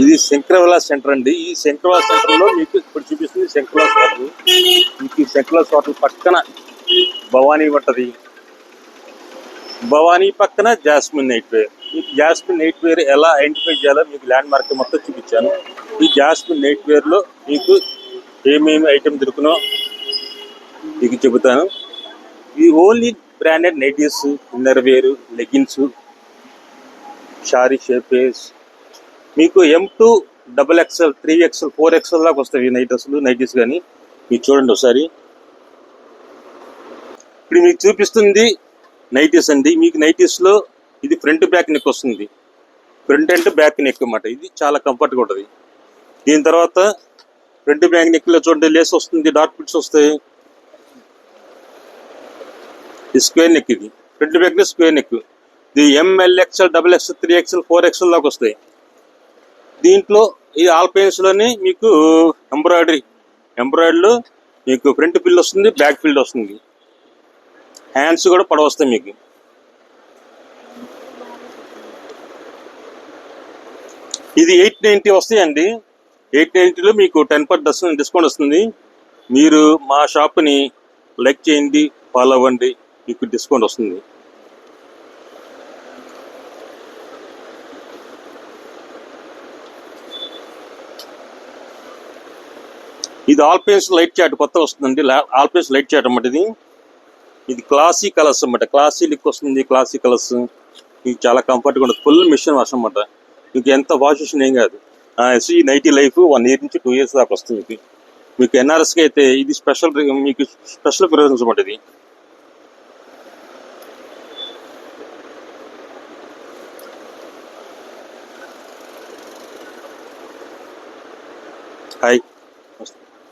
ఇది శంకరవిలాస్ సెంటర్ అండి. ఈ శంకరవిలాస్ సెంటర్ లో మీకు ఇప్పుడు చూపిస్తుంది శంకరవిలాస్ హోటల్. మీకు ఈ శంకరవిలాస్ హోటల్ పక్కన భవానీ ఉంటది. భవానీ పక్కన జాస్మిన్ నైట్ వేర్. మీకు జాస్మిన్ నైట్ వేర్ ఎలా ఐడెంటిఫై చేయాలో మీకు ల్యాండ్ మార్క్ మొత్తం చూపించాను. ఈ జాస్మిన్ నైట్ వేర్ లో మీకు ఏమేమి ఐటమ్ దొరుకునో మీకు చెబుతాను. ఈ only branded nighties, inner wear, leggings, sari shapers, మీకు M2 XXL, 3XL, 4XL దాకా వస్తాయి నైటీస్ కానీ. మీరు చూడండి ఒకసారి. ఇప్పుడు మీకు చూపిస్తుంది నైటీస్ అండి. మీకు నైటీస్ లో ఇది ఫ్రంట్ బ్యాక్ నెక్ వస్తుంది. ఫ్రంట్ అండ్ బ్యాక్ నెక్ అన్నమాట. ఇది చాలా కంఫర్ట్గా ఉంటుంది. దీని తర్వాత ఫ్రంట్ బ్యాక్ నెక్ లో చూడండి లేస్ వస్తుంది, డార్క్ పిట్స్ వస్తాయి. ఇది స్క్వేర్ నెక్. ఇది front back neck square neck. ఇది ML, XL, XXL, 3XL, 4XL దాకా వస్తాయి. దీంట్లో ఈ ఆల్పైన్స్ లోనే మీకు ఎంబ్రాయిడరీలో మీకు ఫ్రంట్ పిల్ వస్తుంది, బ్యాక్ పిల్ వస్తుంది. హ్యాండ్స్ కూడా పొడవస్తాయి మీకు. ఇది 890 వస్తాయండి. 890లో మీకు 10% డిస్కౌంట్ వస్తుంది. మీరు మా షాప్ని లైక్ చేయండి, ఫాలో అవ్వండి, మీకు డిస్కౌంట్ వస్తుంది. ఇది ఆల్పైన్స్ లైట్ చాట్ కొత్త వస్తుందండి. ఆల్పైన్స్ లైట్ చాట్ అన్నమాట. ఇది క్లాసీ కలర్స్ అన్నమాట. క్లాసీ లుక్ వస్తుంది, క్లాసీ కలర్స్. ఇది చాలా కంఫర్ట్గా ఉంటుంది. ఫుల్ మిషన్ వాష్ అన్నమాట. మీకు ఎంత వాష్ చేసిన ఏం కాదు. ఈ నైటీ లైఫ్ 1 year నుంచి 2 years దాకా వస్తుంది. మీకు NRSకి అయితే ఇది మీకు స్పెషల్ ప్రిఫరెన్స్ అన్నమాట. ఇది హాయ్.